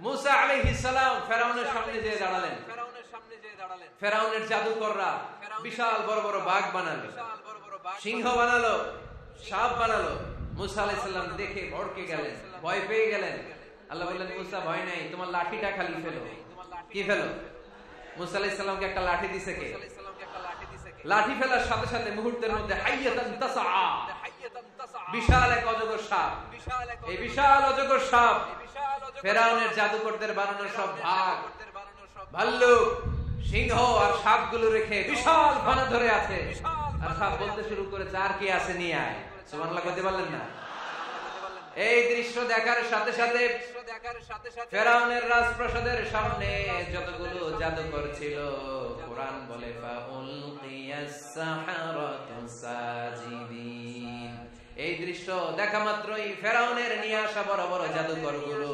মুসা আলাইহিস সালাম ফেরাউনের সামনে যেয়ে দাঁড়ালেন। ফেরাউনের জাদুকররা বিশাল বড় বড় বাঘ বানালো, সিংহ বানালো, সাপ বানালো। মুসা আলাইহিস সালাম দেখে ভড়কে গেলেন, ভয় পেয়ে গেলেন। আল্লাহ বললেন, মুসা ভয় নাই, তোমার লাঠিটা খালি ফেলো। কি ফেলো? মুসা আলাইহিস সালামকে একটা লাঠি দিছে কে? লাঠি ফেলার সাথে সাথে মুহূর্তের মধ্যে হাইয়াতান তাসআ, বিশাল এক অজগর সাপ। এই বিশাল অজগর সাপ ফেরাউনের জাদুকরদের বানানো সব ভাগ, ভাল্লুক, সিংহ আর সাপগুলো রেখে বিশাল ফানা ধরে আছে। আর সাপ বলতে শুরু করেছে, আর কি আছে নিয়ে আয়। সুবহানাল্লাহ বলতে পারলেন না? এই দৃশ্য দেখার সাথে সাথে ফেরাউনের রাজপ্রাসাদের সামনে যতগুলো জাদুকর ছিল, কোরআন বলে ফাউলকিয়াস সাহারাতু সাজিদিন। এই দৃশ্য দেখা মাত্রই ফেরাউনের নিয়ে আসা বড় বড় জাদুকরগুলো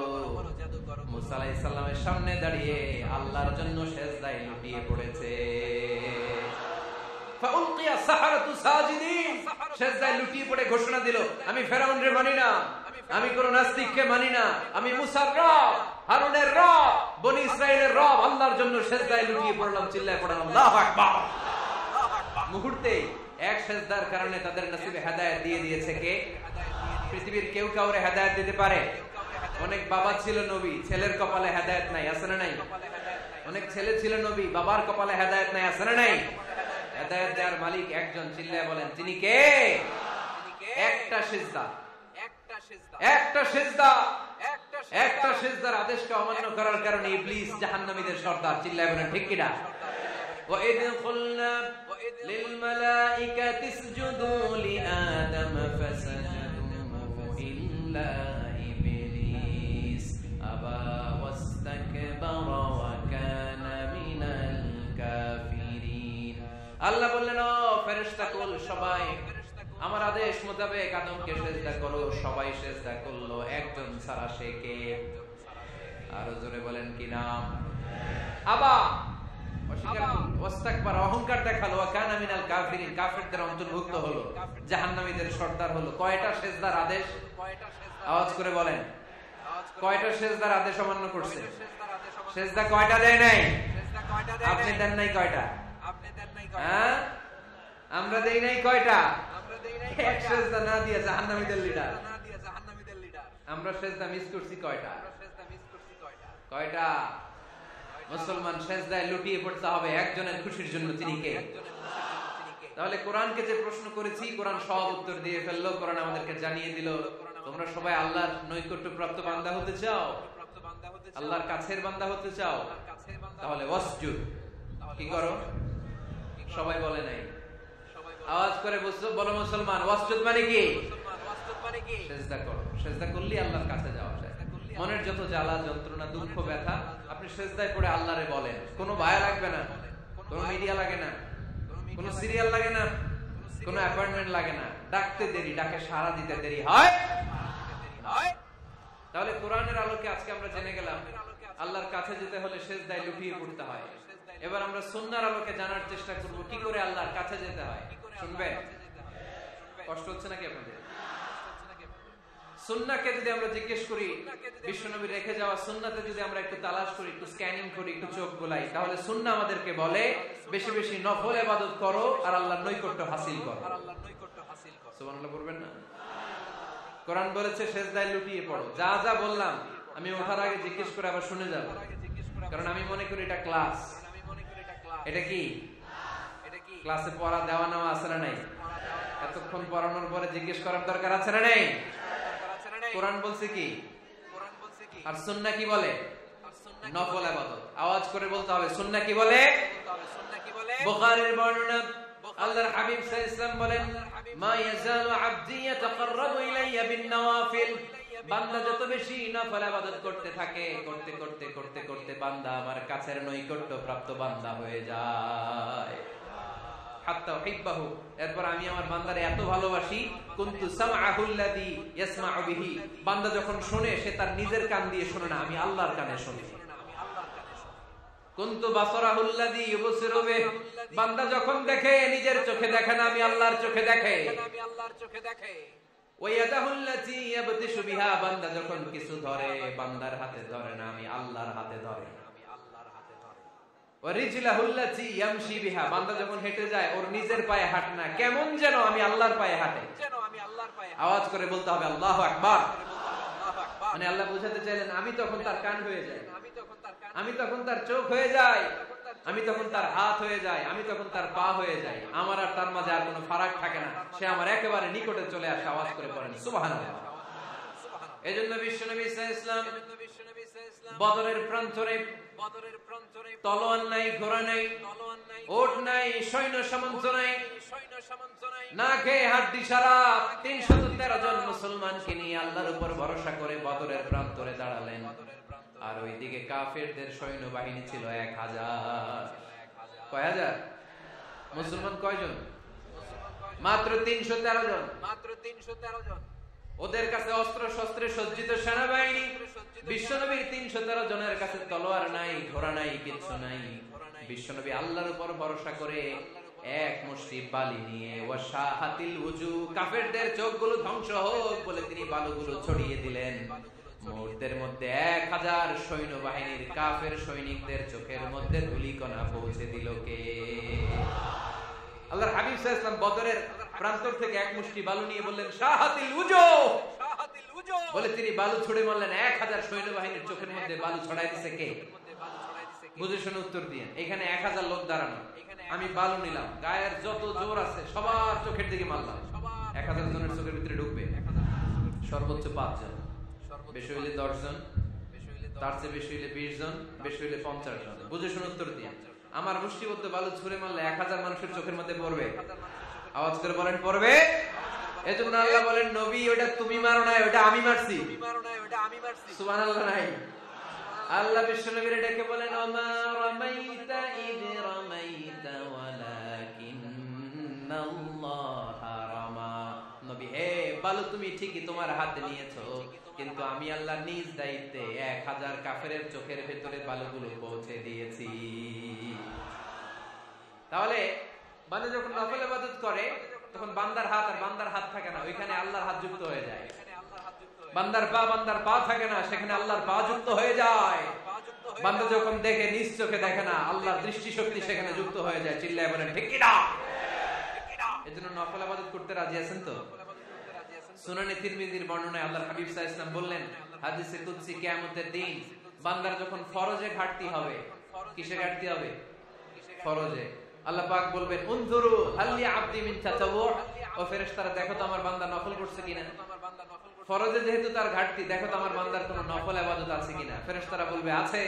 মুসা আলাইহিস সালামের সামনে দাঁড়িয়ে আল্লাহর জন্য সিজদায় লুটিয়ে পড়েছে। ফাউলকিয়াস সাহারাতু সাজিদিন, সিজদায় লুটিয়ে পড়ে ঘোষণা দিল, আমি ফেরাউনরে মানি না, আমি কোন নাস্তিককে মানি না, আমি মুসার রব, হারুনের রব, বনি ইসরাইলের রব, আল্লাহর জন্য সিজদায় লুটিয়ে পড়লাম। চিল্লায় পড়লাম আল্লাহু আকবার। মুহূর্তে এক সিজদার কারণে তাদের নসিবে হেদায়েত দিয়ে দিয়েছে কে? পৃথিবীর কেউ কাউরে হেদায়েত দিতে পারে? অনেক বাবা ছিল নবী, ছেলের কপালে হেদায়েত নাই, আছে না নাই? অনেক ছেলে ছিল নবী, বাবার কপালে হেদায়েত নাই, আছে না নাই? হেদায়েত দেওয়ার মালিক একজন, চিল্লায় বলেন তিনি কে? একটা সিজদা, একটা সিজদা, একটা সিজদার আদেশকে অমান্য করার কারণে ইবলিস জাহান্নামীদের সর্দার। চিল্লায় বলেন ঠিক কিনা? وَإِذْ قُلْنَا لِلْمَلَائِكَةِ اسْجُدُوا لِآدَمَ فَسَجَدُوا إِلَّا إِبْلِيسَ أَبَى وَاسْتَكْبَرَ وَكَانَ مِنَ الْكَافِرِينَ। আল্লাহ বললেন, ও ফেরেশতাকুল সবাই আমার আদেশ মোতাবেক আদমকে সিজদা করো। সবাই সিজদা করলো, একজন ছাড়া, সে কে? আরো জোরে বলেন কি নাম? আবা, অহংকার দেখালো, ওয়াকানা মিনাল কাফিরিন, কাফিরদের অন্তর্ভুক্ত হলো, জাহান্নামীদের সর্দার হলো। কয়টা সিজদার আদেশ? আওয়াজ করে বলেন, কয়টা সিজদার আদেশ অমান্য করছে? সিজদা কয়টা দেয় নাই? আপনি দেন নাই কয়টা? হ্যাঁ, আমরা দেই নাই কয়টা? এক সিজদা না দিয়ে জাহান্নামীদের লিডার। আমরা সিজদা মিস করছি কয়টা? কয়টা? মুসলমান সিজদায় লুটিয়ে পড়তে হবে একজনের খুশির জন্য, তিনি কে? তাহলে কোরআনকে যে প্রশ্ন করেছি, কোরআন সব উত্তর দিয়ে ফেললো। কোরআন আমাদেরকে জানিয়ে দিল, তোমরা সবাই আল্লাহর নৈকট্য প্রাপ্ত বান্দা হতে চাও, আল্লাহর কাছের বান্দা হতে চাও, তাহলে ওয়াসজুদ, কি করো? সবাই বলে নাই, আওয়াজ করে বলো মুসলমান, ওয়াসজুদ মানে কি? সিজদা করো। সিজদা করলে আল্লাহর কাছে যাওয়া যায়। মনের যত জ্বালা যন্ত্রণা দুঃখ ব্যথা আপনি সিজদায় পড়ে আল্লাহরে বলেন। কোনো ভায়া লাগবে না, কোনো মিডিয়া লাগে না, কোনো সিরিয়াল লাগে না, কোনো অ্যাপয়েন্টমেন্ট লাগে না। ডাকতে দেরি, ডাকে সাড়া দিতে দেরি হয়। তাহলে কোরআনের আলোকে আজকে আমরা জেনে গেলাম আল্লাহর কাছে যেতে হলে সিজদায় লুটিয়ে পড়তে হয়। এবার আমরা সুন্নাহর আলোকে জানার চেষ্টা করব কি করে আল্লাহর কাছে যেতে হয়। শুনবেন? কষ্ট হচ্ছে নাকি আপনাদের? সুন্নাহকে যদি আমরা জিজ্ঞেস করি, বিশ্বনবী রেখে যাওয়া সুন্নাতে যদি আমরা একটু তালাশ করি, একটু স্ক্যানিং করি, একটু চোখ গোলাই, তাহলে সুন্নাহ আমাদেরকে বলে বেশি বেশি নফল ইবাদত করো আর আল্লাহর নৈকট্য হাসিল করো। সুবহানাল্লাহ বলবেন না? কোরআন বলেছে সিজদায় লুটিয়ে পড়ো। যা যা বললাম আমি ওঠার আগে জিজ্ঞেস করে আবার শুনে যাব, কারণ আমি মনে করি এটা ক্লাস। এটা কি ক্লাসে পড়া দেওয়া নেওয়া আছে না নাই? এতক্ষণ পড়ানোর পরে জিজ্ঞেস করার দরকার আছে না নাই? কোরআন বলছে কি আর সুন্নাহ কি বলে? নফল ইবাদত। আওয়াজ করে বলতে হবে, সুন্নাহ কি বলে? বুখারীর বর্ণনা, আল্লাহর হাবিব সাল্লাল্লাহু আলাইহি ওয়াসাল্লাম বলেন, মা ইয়াজালু আবদি ইয়াতাকাররাবু ইলাইয়া বিন নওয়াফিল, বান্দা যত বেশি নফল ইবাদত করতে থাকে, করতে করতে করতে করতে বান্দা আমার কাছের নৈকট্য প্রাপ্ত বান্দা হয়ে যায়। হাত্তা উহিব্বাহু, এরপর আমি আমার বান্দারে এত ভালোবাসি, কুনতু সামআহুল্লাযী ইয়াসমাউ বিহি, বান্দা যখন শুনে সে তার নিজের কান দিয়ে শুনে না, আমি আল্লাহর কানে শুনি। কুনতু বাসারাহুল্লাযী ইউবসিরু বিহি, বান্দা যখন দেখে নিজের চোখে দেখে না, আমি আল্লাহর চোখে দেখে। ওয়া ইয়াদাহুল্লাযী ইয়াবতিশু বিহা, বান্দা যখন কিছু ধরে বান্দার হাতে ধরে না, আমি আল্লাহ হাতে ধরে। ওয়ারিজলাহুল্লাতি ইয়ামশি বিহা, বান্দা যখন হেঁটে যায় ওর নিজের পায়ে হাঁটে না, কেমন যেন আমি আল্লাহর পায়ে হাঁটে। আওয়াজ করে বলতে হবে আল্লাহু আকবার। মানে আল্লাহ বুঝাতে চাইলেন আমি তখন তার কান হয়ে যাই, আমি তখন তার চোখ হয়ে যাই, আমি তখন তার হাত হয়ে যাই, আমি তখন তার পা হয়ে যাই। আমার আর তার মাঝে আর কোনো ফারাক থাকে না, সে আমার একেবারে নিকটে চলে আসে। আওয়াজ করে পড়েন সুবহানাল্লাহ। এজন্য বিশ্বনবী সাল্লাল্লাহু আলাইহি ওয়াসাল্লাম বদরের প্রান্তরে তলোয়ার নাই, ঘোড়া নাই, ওট নাই, সৈন্য সামন্ত নাই, না খেয়ে হাড্ডি সারা 313 জন মুসলমানকে নিয়ে আল্লাহর উপর ভরসা করে বদরের প্রান্তরে দাঁড়ালেন। আর ওইদিকে কাফেরদের সৈন্যবাহিনী ছিল 1000। কয় হাজার? মুসলমান কয়জন? মাত্র 313 জন। ওদের কাছে অস্ত্র শস্ত্রে সজ্জিত সেনাবাহিনী। বিশ্বনবীর 313 জনের কাছে তলোয়ার নাই, ঘোড়া নাই, কিচ্ছু নাই। বিশ্বনবী আল্লাহর উপর ভরসা করে এক মুষ্টি বালি নিয়ে ওয়াশাহাতিল ওযু, কাফেরদের চোখগুলো ধ্বংস হোক বলে তিনি বালুগুলো ছড়িয়ে দিলেন। মুহূর্তের মধ্যে 1000 সৈন্যবাহিনীর কাফের সৈনিকদের চোখের মধ্যে ধূলিকণা পৌঁছে দিল কে? আল্লাহর হাবিব সাল্লাল্লাহু আলাইহি ওয়াসাল্লাম বদরের প্রান্তর থেকে এক মুষ্টি বালু নিয়ে বললেন শাহাতিল উজু, বলে তিনি বালু ছুড়ে মারলেন। 1000 সৈন্যবাহিনীর চোখের মধ্যে বালু ছড়াই দিয়েছে কে? বুঝে শুনে উত্তর দিয়ে। এখানে 1000 লোক দাঁড়ানো, আমি বালু নিলাম, গায়ের যত জোর আছে সবার চোখের দিকে মারলাম। 1000 জনের চোখের ভিতরে ঢুকবে সর্বোচ্চ 5 জন, বেশি হইলে 10 জন, তার চেয়ে বেশি হইলে 20 জন, বেশি হইলে 50 জন। বুঝে শুনে উত্তর দিয়ে। আমার মুষ্টিবদ্ধ বালু ছুঁড়ে মারলে 1000 মানুষের চোখের মধ্যে পড়বে। আওয়াজ করে বলেন পড়বে। এজন্য আল্লাহ বলেন নবী ওটা তুমি মারো না, ওটা আমি মারছি। সুবহানাল্লাহ নাই। আল্লাহ বিশ্বনবীরে ডেকে বলেন ওমা রামাইতা ইয রামাইতা ওয়ালাকিন্নাল্লাহা রামা। নবী হে, বালু তুমি ঠিকই তোমার হাতে নিয়েছো, কিন্তু আমি আল্লাহ নিজ দায়িত্বে 1000 কাফেরের চোখের ভেতরে বালুগুলো পৌঁছে দিয়েছি। তাহলে বান্দা যখন নফল ইবাদত করে তখন বান্দার হাত আর বান্দার হাত থাকে না, ওইখানে আল্লাহর হাত যুক্ত হয়ে যায়। বান্দার পা থাকে না, সেখানে আল্লাহর পা যুক্ত হয়ে যায়। বান্দা যখন দেখে নিজ চোখে দেখে না, আল্লাহর দৃষ্টি শক্তি সেখানে যুক্ত হয়ে যায়। চিল্লায় বলেন ঠিক কি না? এজন্য নফল ইবাদত করতে রাজি আছেন তো? সুনানে তিরমিজির বর্ণনায় আল্লাহর হাবিব সাল্লাল্লাহু আলাইহি ওয়াসাল্লাম বললেন হাদিসে কুদসি কিয়ামতের দিন বান্দার যখন ফরজে ঘাটতি হবে, কিসে ঘাটতি হবে? ফরজে। আল্লাহ পাক বলবেন উনজুরু হাল লি আবদি মিন তাতাওয়ু, ও ফেরেশতারা দেখো তো আমার বান্দা নফল করছে কিনা। ফরজে যেহেতু তার ঘাটতি, দেখো তো আমার বান্দার কোনো নফল ইবাদত আছে কিনা। ফেরেশতারা বলবে আছে।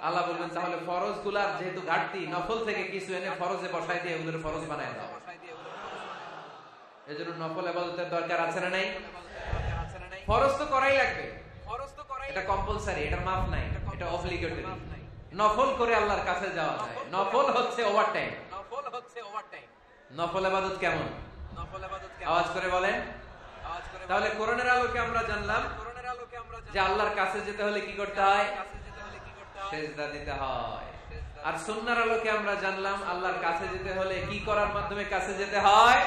আল্লাহ বলবেন তাহলে ফরজগুলার যেহেতু ঘাটতি, নফল থেকে কিছু এনে ফরজে বসাই দিয়ে ওগুলোর ফরজ বানায় দাও। এজন্য নফল ইবাদতের দরকার আছে না নাই? ফরজ তো করাই লাগবে, এটা কম্পালসারি, এটা মাফ নাই, এটা অবলিগেটরি। নফল করে আল্লাহর কাছে যাওয়া যায়। নফল হচ্ছে ওভারটাইম। নফল ইবাদত কেমন? আওয়াজ করে বলেন। তাহলে কোরআনের আলোকে আমরা জানলাম যে আল্লাহর কাছে যেতে হলে কি করতে হয়? সিজদা দিতে হয়। আর সুন্নাহর আলোকে আমরা জানলাম আল্লাহর কাছে যেতে হলে কি করার মাধ্যমে কাছে যেতে হয়?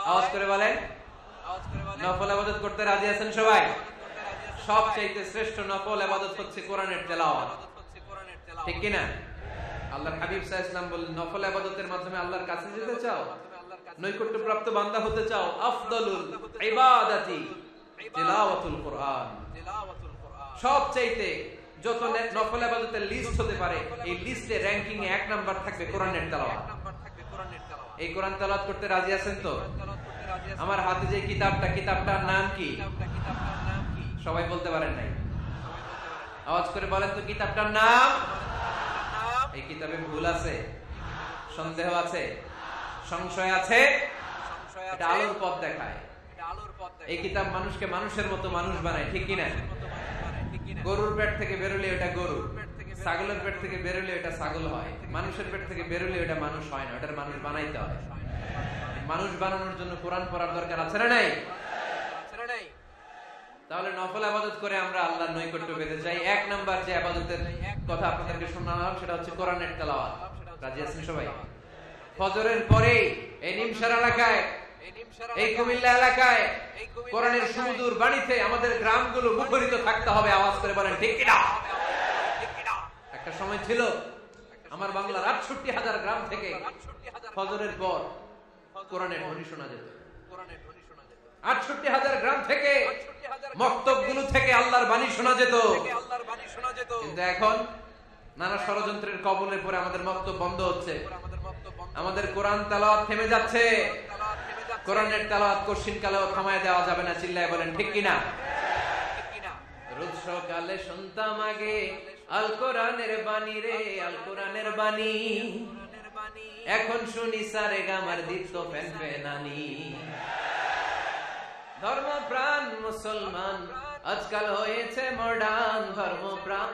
আওয়াজ করে বলেন। নফল ইবাদত করতে রাজি আছেন সবাই? সবচেয়ে শ্রেষ্ঠ নফল ইবাদত হচ্ছে কোরআনের তেলাওয়াত, ঠিক কি না? আল্লাহর হাবিব সাল্লাল্লাহু আলাইহি ওয়াসাল্লাম বলেন নফল ইবাদতের মাধ্যমে আল্লাহর কাছে যেতে চাও, নৈকট্যপ্রাপ্ত বান্দা হতে চাও, আফদালুল ইবাদাতি তিলাওয়াতুল কোরআন। সবচেয়ে যত নফল ইবাদতের লিস্ট হতে পারে, এই লিস্টে র্যাঙ্কিং এ 1 নাম্বার থাকবে কোরআনের তেলাওয়াত। এই কোরআন তেলাওয়াত করতে রাজি আছেন তো? আমার হাতে যে কিতাবটার নাম কি? সবাই বলতে পারেন নাই? আওয়াজ করে বলেন তো কিতাবটার নাম। এই কিতাবে ভুল আছে, সন্দেহ আছে, সংশয় আছে? এটা আলোর পথ দেখায়। এই কিতাব মানুষকে মানুষের মতো মানুষ বানায়, ঠিক কিনা? গরুর পেট থেকে বেরোলে ওটা গরু, ছাগলের পেট থেকে বেরোলে ওটা ছাগল হয়, মানুষের পেট থেকে বেরোলে ওটা মানুষ হয় না, ওটার মানুষ বানাইতে হয়। মানুষ বানানোর জন্য কোরআন পড়ার দরকার আছে না নাই? তাহলে নফল ইবাদত করে আমরা আল্লাহর নৈকট্য পেতে চাই। 1 নাম্বার যে ইবাদতের কথা আপনাদেরকে শোনালাম সেটা হচ্ছে কোরআনের তেলাওয়াত। রাজি আছেন সবাই? ফজরের পরে এই নিমসার এলাকায়, এই কুমিল্লা এলাকায় কোরআনের সুমধুর বাণীতে আমাদের গ্রামগুলো মুখরিত থাকতে হবে। আওয়াজ করে বলেন ঠিক কি না? সময় ছিল আমার বাংলার ৬৮,০০০ গ্রাম থেকে ফজরের পর কোরআনের ধ্বনি শোনা যেত। ৬৮,০০০ গ্রাম থেকে মক্তবগুলো থেকে আল্লাহর বাণী শোনা যেত। কিন্তু এখন নানা ষড়যন্ত্রের কবলে পড়ে আমাদের মক্তব বন্ধ হচ্ছে, আমাদের কোরআন তেলাওয়াত থেমে যাচ্ছে। কোরআনের তেলাওয়াত কশিন কালেও থামায় দেওয়া যাবে না, চিল্লায় বলেন ঠিক কিনা? রোজ সকালে শুনতাম আগে আল কোরআনের বাণী রে, আল কোরআনের বাণী, এখন শুনি সারে গামার দীপ্ত ফ্যান ফ্যানানি। ধর্মপ্রাণ মুসলমান আজকাল হয়েছে মডার্ন, ধর্মপ্রাণ